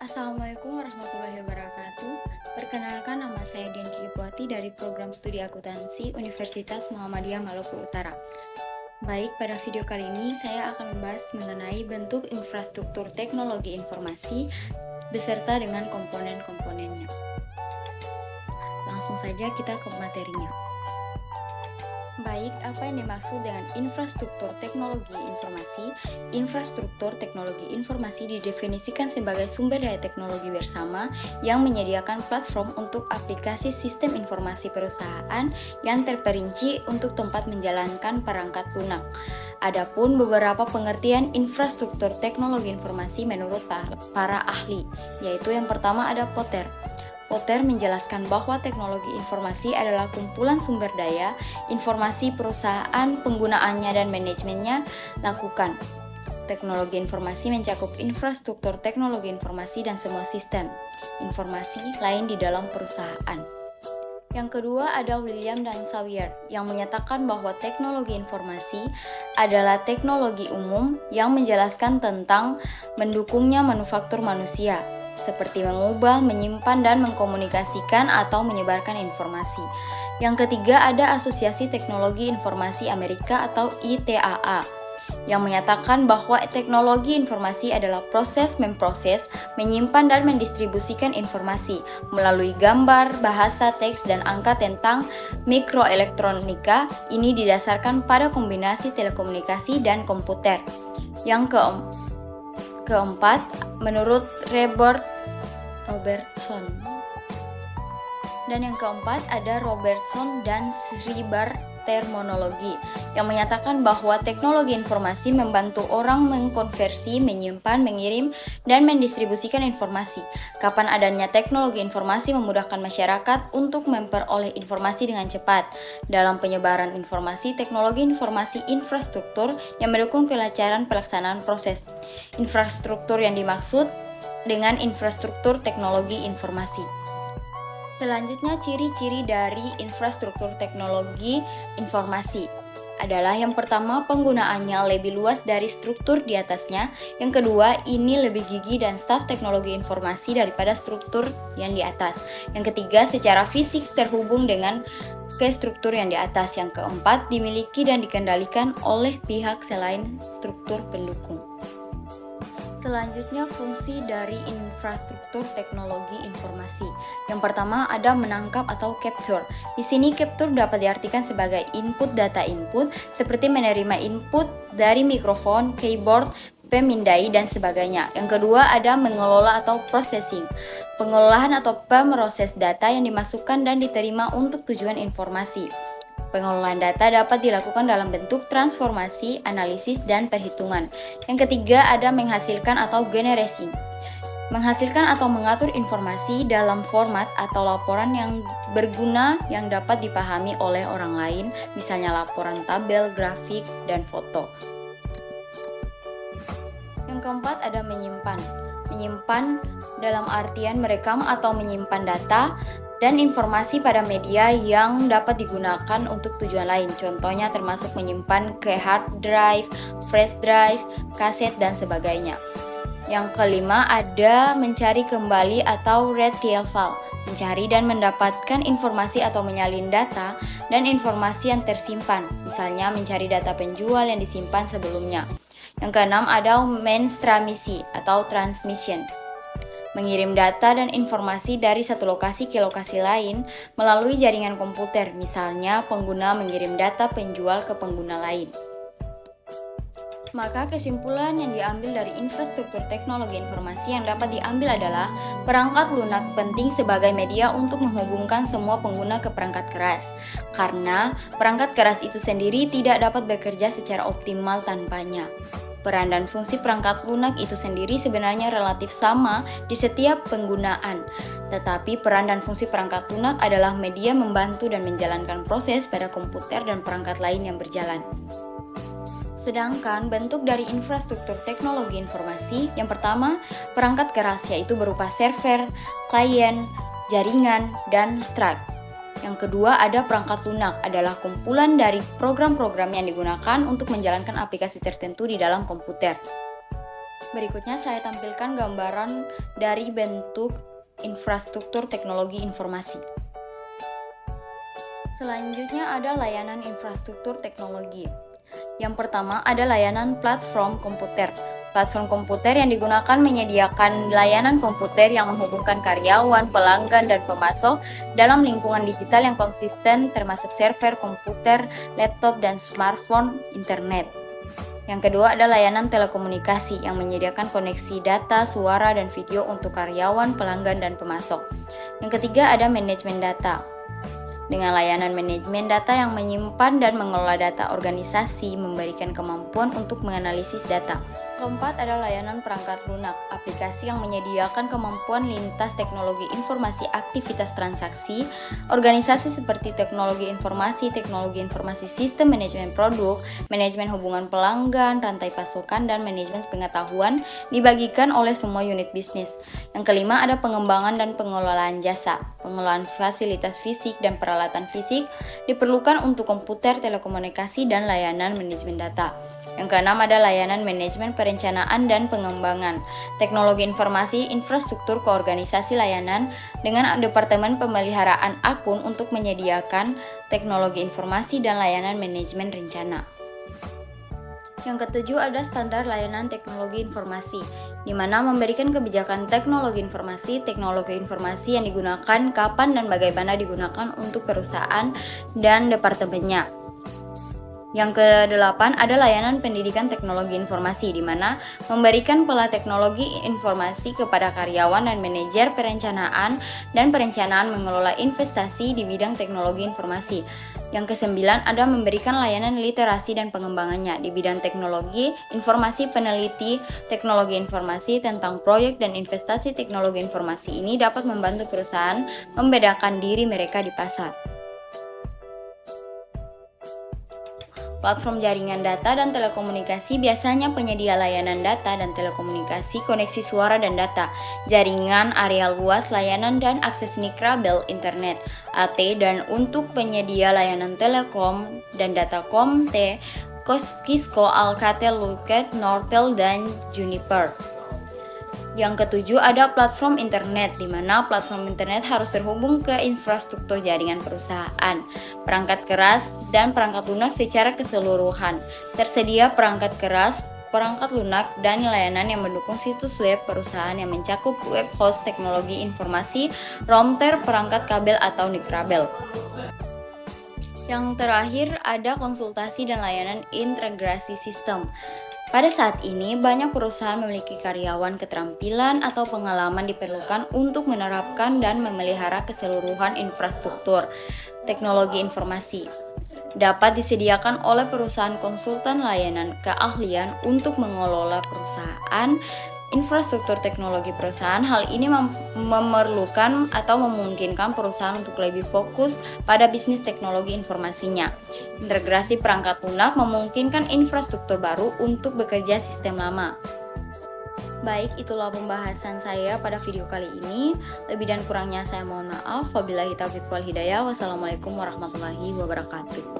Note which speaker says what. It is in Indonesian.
Speaker 1: Assalamualaikum warahmatullahi wabarakatuh. Perkenalkan, nama saya Dian Kipwati dari program studi akuntansi Universitas Muhammadiyah Maluku Utara. Baik, pada video kali ini saya akan membahas mengenai bentuk infrastruktur teknologi informasi beserta dengan komponen-komponennya. Langsung saja kita ke materinya. Baik, apa yang dimaksud dengan infrastruktur teknologi informasi? Infrastruktur teknologi informasi didefinisikan sebagai sumber daya teknologi bersama yang menyediakan platform untuk aplikasi sistem informasi perusahaan yang terperinci untuk tempat menjalankan perangkat lunak. Adapun beberapa pengertian infrastruktur teknologi informasi menurut para ahli, yaitu yang pertama ada Potter. Potter menjelaskan bahwa teknologi informasi adalah kumpulan sumber daya informasi perusahaan, penggunaannya dan manajemennya lakukan. Teknologi informasi mencakup infrastruktur teknologi informasi dan semua sistem informasi lain di dalam perusahaan. Yang kedua ada William dan Sawyer yang menyatakan bahwa teknologi informasi adalah teknologi umum yang menjelaskan tentang mendukungnya manufaktur manusia, seperti mengubah, menyimpan, dan mengkomunikasikan atau menyebarkan informasi. Yang ketiga ada Asosiasi Teknologi Informasi Amerika atau ITAA yang menyatakan bahwa teknologi informasi adalah proses memproses, menyimpan, dan mendistribusikan informasi melalui gambar, bahasa, teks, dan angka tentang mikroelektronika. Ini didasarkan pada kombinasi telekomunikasi dan komputer. Yang keempat, menurut Robertson. Dan yang keempat ada Robertson dan Schreiber terminologi yang menyatakan bahwa teknologi informasi membantu orang mengkonversi, menyimpan, mengirim, dan mendistribusikan informasi. Kapan adanya teknologi informasi memudahkan masyarakat untuk memperoleh informasi dengan cepat. Dalam penyebaran informasi, teknologi informasi infrastruktur yang mendukung kelancaran pelaksanaan proses. Infrastruktur yang dimaksud dengan infrastruktur teknologi informasi. Selanjutnya, ciri-ciri dari infrastruktur teknologi informasi adalah yang pertama, penggunaannya lebih luas dari struktur di atasnya. Yang kedua, ini lebih gigih dan staf teknologi informasi daripada struktur yang di atas. Yang ketiga, secara fisik terhubung dengan ke struktur yang di atas. Yang keempat, dimiliki dan dikendalikan oleh pihak selain struktur pendukung. Selanjutnya, fungsi dari infrastruktur teknologi informasi. Yang pertama ada menangkap atau capture. Di sini capture dapat diartikan sebagai input data input seperti menerima input dari mikrofon, keyboard, pemindai dan sebagainya. Yang kedua ada mengelola atau processing. Pengolahan atau pemroses data yang dimasukkan dan diterima untuk tujuan informasi. Pengelolaan data dapat dilakukan dalam bentuk transformasi, analisis, dan perhitungan. Yang ketiga ada menghasilkan atau generasi. Menghasilkan atau mengatur informasi dalam format atau laporan yang berguna yang dapat dipahami oleh orang lain, misalnya laporan tabel, grafik, dan foto. Yang keempat ada menyimpan. Menyimpan dalam artian merekam atau menyimpan data dan informasi pada media yang dapat digunakan untuk tujuan lain. Contohnya termasuk menyimpan ke hard drive, flash drive, kaset, dan sebagainya. Yang kelima ada mencari kembali atau retrieval, mencari dan mendapatkan informasi atau menyalin data dan informasi yang tersimpan, misalnya mencari data penjual yang disimpan sebelumnya. Yang keenam ada mainstreamisi atau transmission, mengirim data dan informasi dari satu lokasi ke lokasi lain melalui jaringan komputer, misalnya pengguna mengirim data penjual ke pengguna lain. Maka kesimpulan yang diambil dari infrastruktur teknologi informasi yang dapat diambil adalah perangkat lunak penting sebagai media untuk menghubungkan semua pengguna ke perangkat keras, karena perangkat keras itu sendiri tidak dapat bekerja secara optimal tanpanya. Peran dan fungsi perangkat lunak itu sendiri sebenarnya relatif sama di setiap penggunaan, tetapi peran dan fungsi perangkat lunak adalah media membantu dan menjalankan proses pada komputer dan perangkat lain yang berjalan. Sedangkan bentuk dari infrastruktur teknologi informasi, yang pertama perangkat keras, yaitu berupa server, klien, jaringan, dan strike. Yang kedua ada perangkat lunak, adalah kumpulan dari program-program yang digunakan untuk menjalankan aplikasi tertentu di dalam komputer. Berikutnya saya tampilkan gambaran dari bentuk infrastruktur teknologi informasi. Selanjutnya ada layanan infrastruktur teknologi. Yang pertama ada layanan platform komputer. Platform komputer yang digunakan menyediakan layanan komputer yang menghubungkan karyawan, pelanggan, dan pemasok dalam lingkungan digital yang konsisten termasuk server, komputer, laptop, dan smartphone, internet. Yang kedua ada layanan telekomunikasi yang menyediakan koneksi data, suara, dan video untuk karyawan, pelanggan, dan pemasok. Yang ketiga ada manajemen data. Dengan layanan manajemen data yang menyimpan dan mengelola data organisasi, memberikan kemampuan untuk menganalisis data. Keempat ada layanan perangkat lunak, aplikasi yang menyediakan kemampuan lintas teknologi informasi aktivitas transaksi, organisasi seperti teknologi informasi sistem manajemen produk, manajemen hubungan pelanggan, rantai pasokan, dan manajemen pengetahuan dibagikan oleh semua unit bisnis. Yang kelima ada pengembangan dan pengelolaan jasa. Pengelolaan fasilitas fisik dan peralatan fisik diperlukan untuk komputer, telekomunikasi, dan layanan manajemen data. Yang keenam ada layanan manajemen perencanaan dan pengembangan, teknologi informasi, infrastruktur keorganisasi layanan dengan departemen pemeliharaan akun untuk menyediakan teknologi informasi dan layanan manajemen rencana. Yang ketujuh ada standar layanan teknologi informasi, di mana memberikan kebijakan teknologi informasi yang digunakan, kapan dan bagaimana digunakan untuk perusahaan dan departemennya. Yang kedelapan ada layanan pendidikan teknologi informasi, di mana memberikan pola teknologi informasi kepada karyawan dan manajer perencanaan mengelola investasi di bidang teknologi informasi. Yang kesembilan ada memberikan layanan literasi dan pengembangannya di bidang teknologi informasi, peneliti teknologi informasi tentang proyek dan investasi teknologi informasi ini dapat membantu perusahaan membedakan diri mereka di pasar. Platform jaringan data dan telekomunikasi biasanya penyedia layanan data dan telekomunikasi, koneksi suara dan data, jaringan, area luas, layanan dan akses nikrabel internet (AT) dan untuk penyedia layanan telekom dan datacom (T), Cisco, Alcatel, Lucent, Nortel, dan Juniper. Yang ketujuh ada platform internet, di mana platform internet harus terhubung ke infrastruktur jaringan perusahaan, perangkat keras, dan perangkat lunak secara keseluruhan. Tersedia perangkat keras, perangkat lunak, dan layanan yang mendukung situs web perusahaan yang mencakup web host teknologi informasi, router, perangkat kabel atau nikrabel. Yang terakhir ada konsultasi dan layanan integrasi sistem. Pada saat ini, banyak perusahaan memiliki karyawan keterampilan atau pengalaman diperlukan untuk menerapkan dan memelihara keseluruhan infrastruktur teknologi informasi. Dapat disediakan oleh perusahaan konsultan layanan keahlian untuk mengelola perusahaan, infrastruktur teknologi perusahaan. Hal ini memerlukan atau memungkinkan perusahaan untuk lebih fokus pada bisnis teknologi informasinya. Integrasi perangkat lunak memungkinkan infrastruktur baru untuk bekerja sistem lama. Baik, itulah pembahasan saya pada video kali ini. Lebih dan kurangnya saya mohon maaf. Wabillahi taufiq wal hidayah. Wassalamualaikum warahmatullahi wabarakatuh.